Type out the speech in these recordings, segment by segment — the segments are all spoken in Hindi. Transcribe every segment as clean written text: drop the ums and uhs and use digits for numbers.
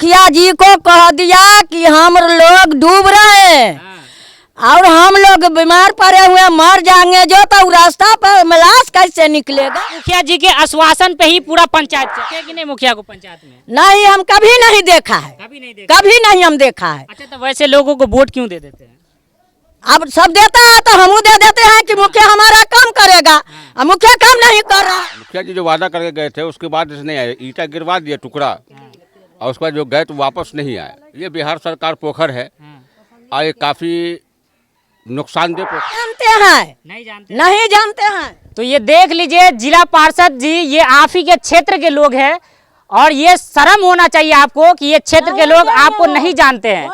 मुखिया जी को कह दिया कि हम लोग डूब रहे हैं और हम लोग बीमार पड़े हुए मर जाएंगे जो, तो रास्ता पर लाश कैसे निकलेगा। मुखिया जी के आश्वासन पे ही पूरा पंचायत चले कि नहीं मुखिया को पंचायत में? नहीं, हम कभी नहीं देखा है, कभी नहीं देखा। कभी नहीं हम देखा है। अच्छा, तो वैसे लोगों को वोट क्यों दे देते हैं? अब सब देता है तो हम दे देते हैं कि मुखिया हमारा काम करेगा, अब मुखिया काम नहीं कर रहा। मुखिया जी जो वादा करके गए थे उसके बाद नहीं आए, ईटा गिरवा दिया टुकड़ा और उसके बाद जो गए तो वापस नहीं आए। ये बिहार सरकार पोखर है और ये काफी नुकसानदेह पोखर। जानते हैं? नहीं जानते हैं। तो ये देख लीजिए जिला पार्षद जी, ये आप ही के क्षेत्र के लोग हैं और ये शर्म होना चाहिए आपको कि ये क्षेत्र के लोग आपको नहीं जानते हैं।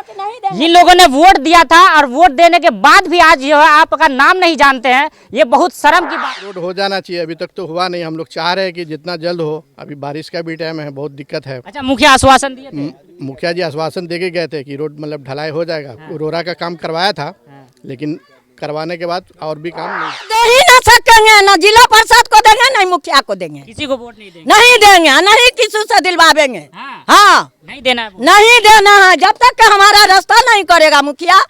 इन लोगों ने वोट दिया था और वोट देने के बाद भी आज जो है आपका नाम नहीं जानते हैं, ये बहुत शर्म की बात। रोड हो जाना चाहिए, अभी तक तो हुआ नहीं। हम लोग चाह रहे हैं कि जितना जल्द हो, अभी बारिश का भी टाइम है, बहुत दिक्कत है। अच्छा, मुखिया आश्वासन दिए थे? मुखिया जी आश्वासन देके गए थे कि रोड मतलब ढलाई हो जाएगा। रोरा का काम करवाया था, लेकिन करवाने के बाद और भी काम नहीं। दे ही ना सकेंगे, ना जिला परिषद को देंगे नहीं मुखिया को देंगे। किसी को वोट नहीं देंगे? नहीं देंगे, नहीं किसी से दिलवावेंगे। हाँ, नहीं देना है, नहीं देना है। जब तक के हमारा रास्ता नहीं करेगा मुखिया,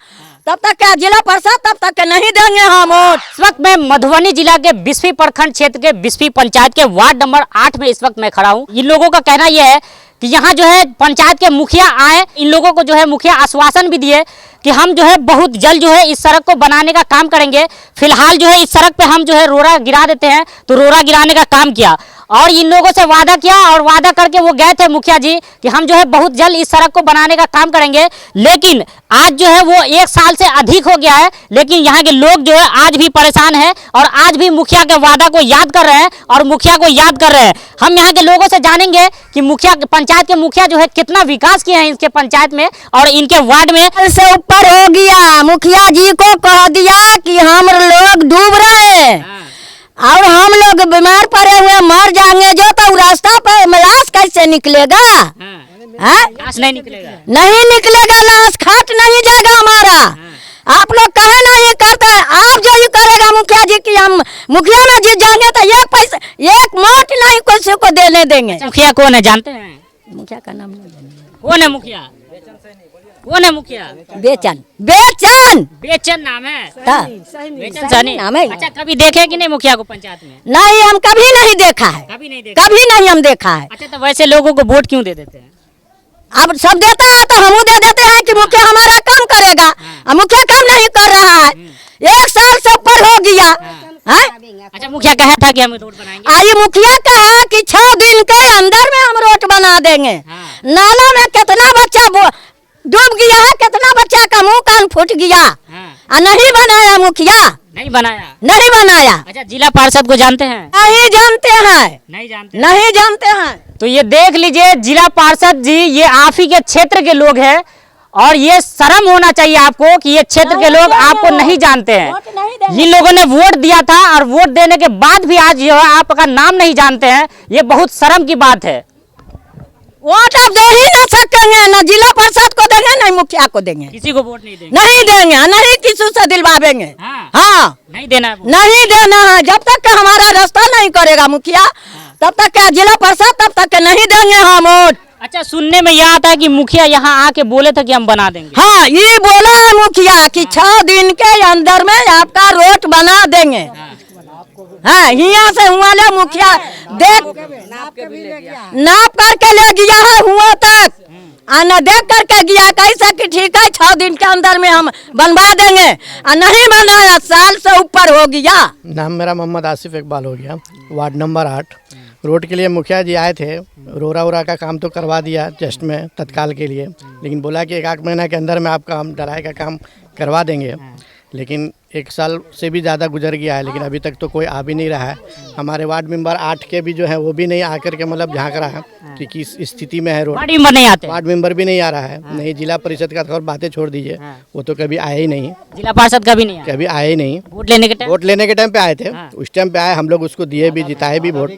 तब तक क्या जिला परिषद, तब तक के नहीं देंगे हम वोट। इस वक्त मैं मधुबनी जिला के बिस्फी प्रखंड क्षेत्र के बिस्फी पंचायत के वार्ड नंबर 8 में इस वक्त मैं खड़ा हूँ। इन लोगों का कहना यह है कि यहाँ जो है पंचायत के मुखिया आए, इन लोगों को जो है मुखिया आश्वासन भी दिए कि हम जो है बहुत जल्द जो है इस सड़क को बनाने का काम करेंगे। फिलहाल जो है इस सड़क पे हम जो है रोड़ा गिरा देते हैं, तो रोड़ा गिराने का काम किया और इन लोगों से वादा किया और वादा करके वो गए थे मुखिया जी कि हम जो है बहुत जल्द इस सड़क को बनाने का काम करेंगे। लेकिन आज जो है वो 1 साल से अधिक हो गया है, लेकिन यहाँ के लोग जो है आज भी परेशान है और आज भी मुखिया के वादा को याद कर रहे हैं और मुखिया को याद कर रहे हैं। हम यहाँ के लोगों से जानेंगे कि मुखिया पंचायत के मुखिया जो है कितना विकास किए हैं इसके पंचायत में और इनके वार्ड में। से ऊपर हो गया, मुखिया जी को कह दिया कि हम लोग डूब रहे हैं और हम लोग बीमार पड़े हुए मर जाएंगे जो, तो रास्ता पर लाश कैसे निकलेगा। लाश नहीं निकलेगा, नहीं निकलेगा, लाश खाट नहीं जाएगा हमारा। आप लोग कहे नहीं करते, आप जो ही करेगा मुखिया जी की हम मुखिया में जीत जाएंगे तो एक पैसा एक मोट नहीं किसी को देने देंगे। मुखिया कौन है जानते हैं? मुखिया का नाम नहीं। कौन है मुखिया? कौन है मुखिया? बेचन बेचन बेचन नाम है? बेचन सनी नाम है। अच्छा, कभी देखे कि नहीं मुखिया को पंचायत में? नहीं, हम कभी नहीं देखा है, कभी नहीं देखा, कभी नहीं हम देखा है। अच्छा, तो वैसे लोगों को वोट क्यों दे देते हैं? अब सब देता है तो हम दे देते हैं कि मुखिया हमारा काम करेगा, अब मुखिया काम नहीं कर रहा है। 1 साल से ऊपर हो गया। अच्छा, मुखिया कहा था कि हम रोड बनाएंगे। आई मुखिया कहा कि 6 दिन के अंदर में हम रोड बना देंगे। नाला में कितना बच्चा डूब गया है, कितना बच्चा का मुंह कान फूट गया। नहीं बनाया मुखिया, नहीं बनाया, नहीं बनाया। अच्छा, जिला पार्षद को जानते हैं? नहीं जानते हैं, नहीं जानते, नहीं जानते हैं। तो ये देख लीजिए जिला पार्षद जी, ये आप ही के क्षेत्र के लोग हैं और ये शर्म होना चाहिए आपको कि ये क्षेत्र के लोग आपको नहीं जानते हैं। इन लोगों ने वोट दिया था और वोट देने के बाद भी आज जो है आपका नाम नहीं जानते हैं, ये बहुत शर्म की बात है। वोट आप दे ही ना सकेंगे, ना जिला परिषद को देंगे नहीं मुखिया को देंगे। किसी को वोट नहीं देंगे? नहीं देंगे, नहीं किसी से दिलवावेंगे। हाँ, नहीं देना है, नहीं देना है। जब तक का हमारा रास्ता नहीं करेगा मुखिया, तब तक क्या जिला परिषद, तब तक के नहीं देंगे हम वोट। अच्छा, सुनने में यह आता है कि मुखिया यहाँ आके बोले थे कि हम बना देंगे। हाँ, ये बोला है मुखिया कि 6 दिन के अंदर में आपका रोड बना देंगे। हाँ, यहाँ से हुआ ले मुखिया देख नाप करके ले गया है हुआ तक, न देख करके गया कैसा कि ठीक है 6 दिन के अंदर में हम बनवा देंगे, नहीं बनाया, साल से ऊपर हो गया। नाम मेरा मोहम्मद आसिफ इकबाल हो गया, वार्ड नंबर 8। रोड के लिए मुखिया जी आए थे, रोरा का काम तो करवा दिया जस्ट में तत्काल के लिए, लेकिन बोला कि 1 महीना के अंदर में आपका हम ढलाई का काम करवा देंगे। लेकिन 1 साल से भी ज़्यादा गुजर गया है, लेकिन अभी तक तो कोई आ भी नहीं रहा है। हमारे वार्ड मेंबर 8 के भी जो है वो भी नहीं आकर के मतलब झांक रहा है कि किस स्थिति में है रोड। वार्ड मेंबर नहीं आते? वार्ड मेंबर भी नहीं आ रहा है, नहीं जिला परिषद का और बातें छोड़ दीजिए, वो तो कभी आए ही नहीं। जिला पार्षद कभी नहीं आया? कभी आए ही नहीं। वोट लेने के टाइम पे आए थे, उस टाइम पे आए, हम लोग उसको दिए भी, जिताए भी वोट,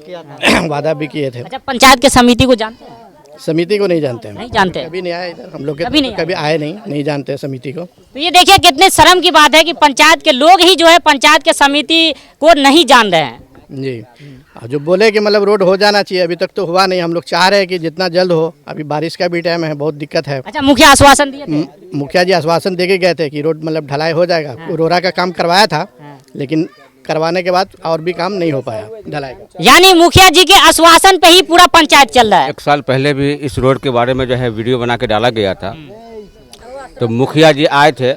वादा भी किए थे। अच्छा, पंचायत के समिति को जानते हैं? समिति को नहीं जानते हैं, नहीं जानते, कभी नहीं आए इधर हम लोग, कभी आए नहीं जानते समिति को। तो ये देखिए कितने शर्म की बात है कि पंचायत के लोग ही जो है पंचायत के समिति को नहीं जान रहे हैं। जी, जो बोले कि मतलब रोड हो जाना चाहिए, अभी तक तो हुआ नहीं। हम लोग चाह रहे हैं कि जितना जल्द हो, अभी बारिश का भी टाइम है, बहुत दिक्कत है। अच्छा, मुखिया आश्वासन दिए थे? मुखिया जी आश्वासन देके गए थे कि रोड मतलब ढलाई हो जाएगा। रोरा का काम करवाया था, लेकिन करवाने के बाद और भी काम नहीं हो पाया ढलाई का। यानी मुखिया जी के आश्वासन पे ही पूरा पंचायत चल रहा है। 1 साल पहले भी इस रोड के बारे में जो है वीडियो बना के डाला गया था, तो मुखिया जी आए थे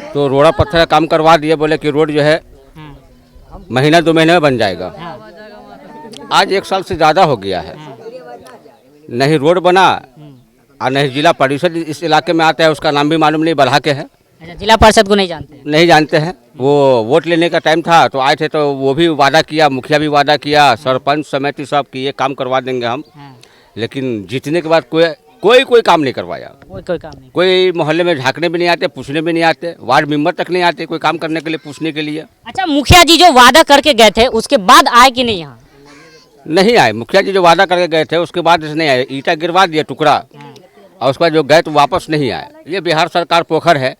तो रोड़ा पत्थर का काम करवा दिए, बोले कि रोड जो है महीना 2 महीने में बन जाएगा। आज 1 साल से ज़्यादा हो गया है, नहीं रोड बना और नहीं जिला परिषद इस इलाके में आता है, उसका नाम भी मालूम नहीं, बढ़ा के है। अच्छा, जिला परिषद को नहीं जानते हैं। वो वोट लेने का टाइम था तो आए थे, तो वो भी वादा किया, मुखिया भी वादा किया, सरपंच समिति सब कि ये काम करवा देंगे हम, लेकिन जीतने के बाद कोई काम नहीं करवाया। कोई काम नहीं। कोई मोहल्ले में झांकने भी नहीं आते, पूछने भी नहीं आते, वार्ड मेंबर तक नहीं आते कोई काम करने के लिए, पूछने के लिए। अच्छा, मुखिया जी जो वादा करके गए थे उसके बाद आए कि नहीं यहाँ? नहीं आए। मुखिया जी जो वादा करके गए थे उसके बाद नहीं आए, ईटा गिरवा दिया टुकड़ा, और उसके बाद जो गए तो वापस नहीं आए। ये बिहार सरकार पोखर है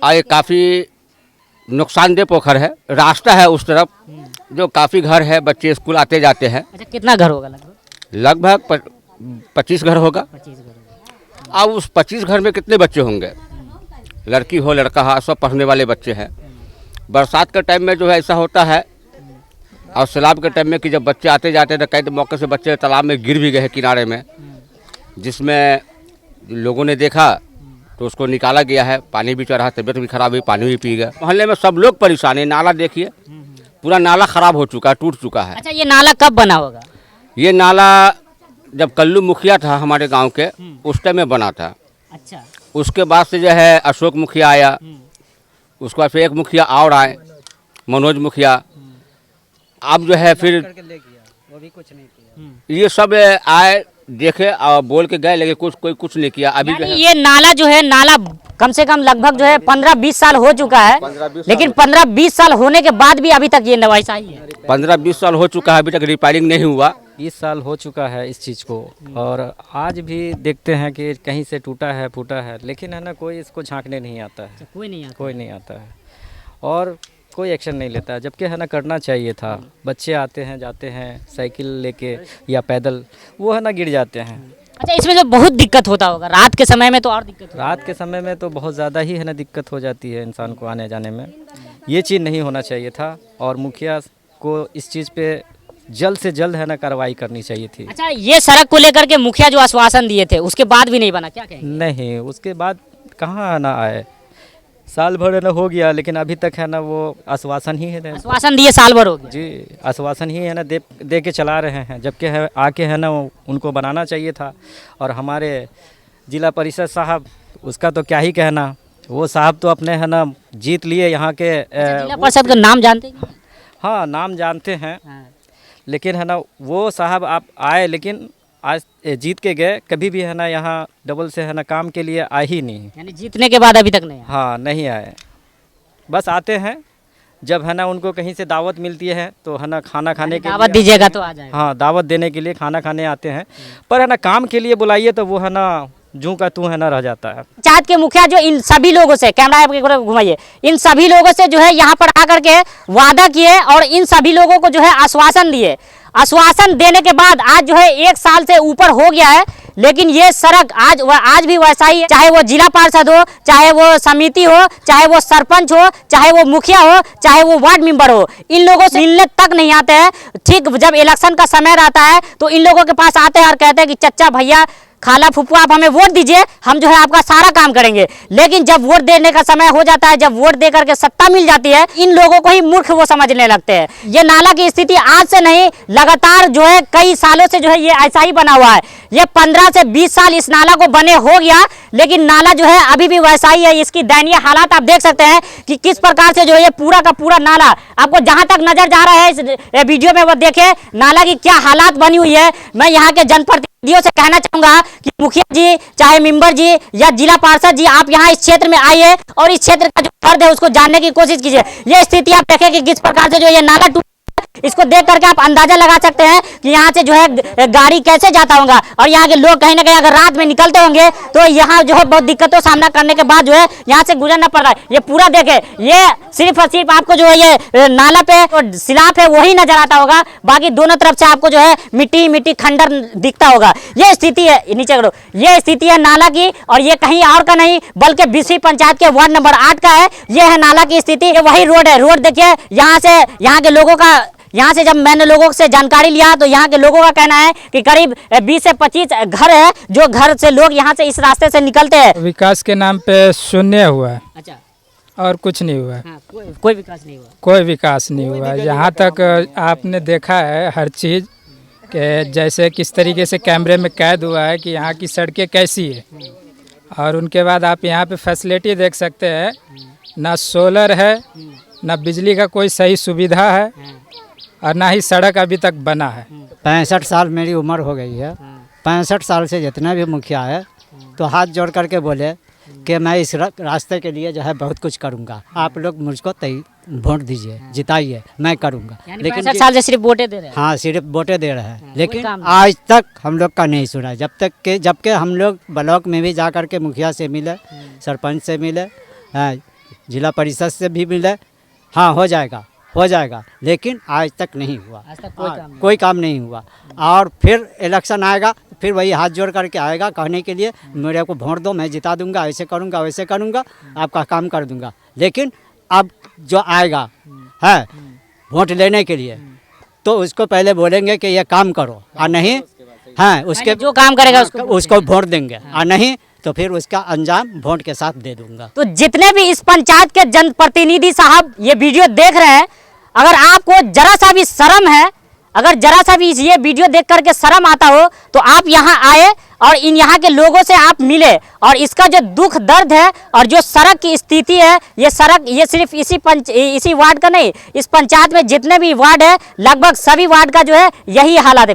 और ये काफ़ी नुकसानदेह पोखर है। रास्ता है उस तरफ जो काफ़ी घर है, बच्चे स्कूल आते जाते हैं। अच्छा, कितना घर होगा लगभग 25 घर होगा। 25 घर। अब उस 25 घर में कितने बच्चे होंगे, लड़की हो लड़का हो, सब पढ़ने वाले बच्चे हैं। बरसात के टाइम में जो है ऐसा होता है, और सैलाब के टाइम में कि जब बच्चे आते जाते हैं तो कई मौके से बच्चे तालाब में गिर भी गए हैं किनारे में, जिसमें लोगों ने देखा तो उसको निकाला गया है। पानी भी चढ़ा, तबीयत भी खराब हुई, पानी भी पी गए। मोहल्ले में सब लोग परेशान है। नाला देखिए, पूरा नाला खराब हो चुका है, टूट चुका है। अच्छा, ये नाला कब बना होगा? ये नाला जब कल्लू मुखिया था हमारे गांव के, उस टाइम में बना था। अच्छा, उसके बाद से जो है अशोक मुखिया आया, उसके बाद फिर एक मुखिया और आए, मनोज मुखिया। अब जो है फिर वो भी कुछ नहीं किया। ये सब आए, देखे और बोल के गए, लेकिन कोई कुछ नहीं किया। अभी जो है ये नाला जो है, नाला कम से कम लगभग जो है 15-20 साल हो चुका है, लेकिन 15-20 साल होने के बाद भी अभी तक ये वैसा ही है। 15-20 साल हो चुका है, अभी तक रिपेयरिंग नहीं हुआ। 20 साल हो चुका है इस चीज़ को, और आज भी देखते हैं कि कहीं से टूटा है फूटा है, लेकिन है ना कोई इसको झांकने नहीं आता है। कोई नहीं आता। कोई नहीं आता है और कोई एक्शन नहीं लेता है, जबकि है ना करना चाहिए था। बच्चे आते हैं जाते हैं साइकिल लेके या पैदल, वो है ना गिर जाते हैं। अच्छा, इसमें जो बहुत दिक्कत होता होगा रात के समय में, तो और दिक्कत होता रात के समय में तो बहुत ज़्यादा ही है ना दिक्कत हो जाती है इंसान को आने जाने में। ये चीज़ नहीं होना चाहिए था, और मुखिया को इस चीज़ पे जल्द से जल्द है ना कार्रवाई करनी चाहिए थी। अच्छा, ये सड़क को लेकर के मुखिया जो आश्वासन दिए थे उसके बाद भी नहीं बना, क्या कहेंगे? नहीं, उसके बाद कहाँ है ना आए, साल भर है ना हो गया, लेकिन अभी तक है ना वो आश्वासन ही है ना। आश्वासन दिए साल भर हो गया जी, आश्वासन ही है ना दे के चला रहे हैं, जबकि है आके है ना उनको बनाना चाहिए था। और हमारे जिला परिषद साहब, उसका तो क्या ही कहना, वो साहब तो अपने है ना जीत लिए यहाँ के। जिला परिषद का नाम जानते हैं? हाँ, नाम जानते हैं, लेकिन है ना वो साहब आप आए, लेकिन आज जीत के गए, कभी भी है ना यहाँ डबल से है ना काम के लिए आए ही नहीं। यानी जीतने के बाद अभी तक नहीं आए। हाँ, नहीं आए, बस आते हैं जब है ना उनको कहीं से दावत मिलती है तो है ना खाना खाने के दावत लिए दीजिएगा तो आ जाएगा। हाँ, दावत देने के लिए खाना खाने आते हैं, पर है ना काम के लिए बुलाइए तो वो है ना जूं का तू है ना रह जाता है। पंचायत के मुखिया जो इन सभी लोगों से, कैमरा आपके तरफ घुमाइए, इन सभी लोगों से जो है यहाँ पर आकर के वादा किए और इन सभी लोगों को जो है आश्वासन दिए। आश्वासन देने के बाद आज जो है 1 साल से ऊपर हो गया है, लेकिन ये सड़क आज भी वैसा ही है। चाहे वो जिला पार्षद हो, चाहे वो समिति हो, चाहे वो सरपंच हो, चाहे वो मुखिया हो, चाहे वो वार्ड मेंबर हो, इन लोगों से मिलने तक नहीं आते हैं। ठीक जब इलेक्शन का समय रहता है तो इन लोगों के पास आते हैं और कहते हैं कि चच्चा भैया खाला फुफुआ आप हमें वोट दीजिए, हम जो है आपका सारा काम करेंगे। लेकिन जब वोट देने का समय हो जाता है, जब वोट दे करके सत्ता मिल जाती है, इन लोगों को ही मूर्ख वो समझने लगते हैं। ये नाला की स्थिति आज से नहीं, लगातार जो है कई सालों से जो है ये ऐसा ही बना हुआ है। ये 15 से 20 साल इस नाला को बने हो गया, लेकिन नाला जो है अभी भी वैसा ही है। इसकी दयनीय हालात आप देख सकते हैं कि किस प्रकार से जो है ये पूरा का पूरा नाला, आपको जहां तक नजर जा रहा है इस वीडियो में, वो देखे नाला की क्या हालात बनी हुई है। मैं यहाँ के जनप्रतिनिधियों से कहना चाहूंगा कि मुखिया जी, चाहे मेंबर जी या जिला पार्षद जी, आप यहाँ इस क्षेत्र में आइए और इस क्षेत्र का जो दर्द है उसको जानने की कोशिश कीजिए। ये स्थिति आप देखें कि किस प्रकार से जो ये नाला इसको देख करके आप अंदाजा लगा सकते हैं कि यहाँ से जो है गाड़ी कैसे जाता होगा, और यहाँ के लोग कहीं ना कहीं अगर रात में निकलते होंगे तो यहाँ जो है बहुत दिक्कतों सामना करने के बाद जो है यहाँ से गुजरना पड़ रहा है। ये पूरा देखे, ये सिर्फ और सिर्फ आपको जो है ये नाला पे सिलाब है वही नजर आता होगा, बाकी दोनों तरफ से आपको जो है मिट्टी खंडर दिखता होगा। ये स्थिति है, नीचे करो, ये स्थिति है नाला की, और ये कहीं और का नहीं बल्कि बिस्फी पंचायत के वार्ड नंबर 8 का है। ये है नाला की स्थिति, ये वही रोड है। रोड देखिए, यहाँ से यहाँ के लोगों का, यहाँ से जब मैंने लोगों से जानकारी लिया तो यहाँ के लोगों का कहना है कि करीब 20 से 25 घर है, जो घर से लोग यहाँ से इस रास्ते से निकलते हैं। विकास के नाम पे शून्य हुआ है। अच्छा, और कुछ नहीं हुआ है। हाँ, कोई विकास नहीं हुआ। कोई विकास नहीं हुआ। यहाँ तक आपने देखा है हर चीज़ कि जैसे किस तरीके से कैमरे में कैद हुआ है कि यहाँ की सड़कें कैसी है, और उनके बाद आप यहाँ पे फैसिलिटी देख सकते हैं, ना सोलर है, ना बिजली का कोई सही सुविधा है, और ना ही सड़क अभी तक बना है। 65 साल मेरी उम्र हो गई है। 65 साल से जितना भी मुखिया है तो हाथ जोड़ करके बोले कि मैं इस रास्ते के लिए जो है बहुत कुछ करूँगा, आप लोग मुझको वोट दीजिए, जिताइए, मैं करूँगा। लेकिन 65 साल से सिर्फ वोटें दे रहे हैं। हाँ, सिर्फ वोटें दे रहे हैं, लेकिन काम आज तक हम लोग का नहीं सुना। जबकि हम लोग ब्लॉक में भी जा करके मुखिया से मिले, सरपंच से मिले, जिला परिषद से भी मिले, हाँ हो जाएगा, लेकिन आज तक नहीं हुआ। आज तक कोई काम नहीं हुआ। और फिर इलेक्शन आएगा, फिर वही हाथ जोड़ करके आएगा कहने के लिए मेरे को वोट दो, मैं जिता दूंगा, ऐसे करूंगा, वैसे करूंगा, आपका काम कर दूंगा। लेकिन अब जो आएगा है वोट लेने के लिए तो उसको पहले बोलेंगे कि ये काम करो, और नहीं हाँ उसके जो काम करेगा उसको वोट देंगे, और नहीं तो फिर उसका अंजाम वोट के साथ दे दूंगा। तो जितने भी इस पंचायत के जनप्रतिनिधि साहब ये वीडियो देख रहे हैं, अगर आपको जरा सा भी शर्म है, अगर जरा सा भी ये वीडियो देख करके शर्म आता हो तो आप यहाँ आए और इन यहाँ के लोगों से आप मिले, और इसका जो दुख दर्द है और जो सड़क की स्थिति है, ये सड़क ये सिर्फ इसी वार्ड का नहीं, इस पंचायत में जितने भी वार्ड है लगभग सभी वार्ड का जो है यही हालात है।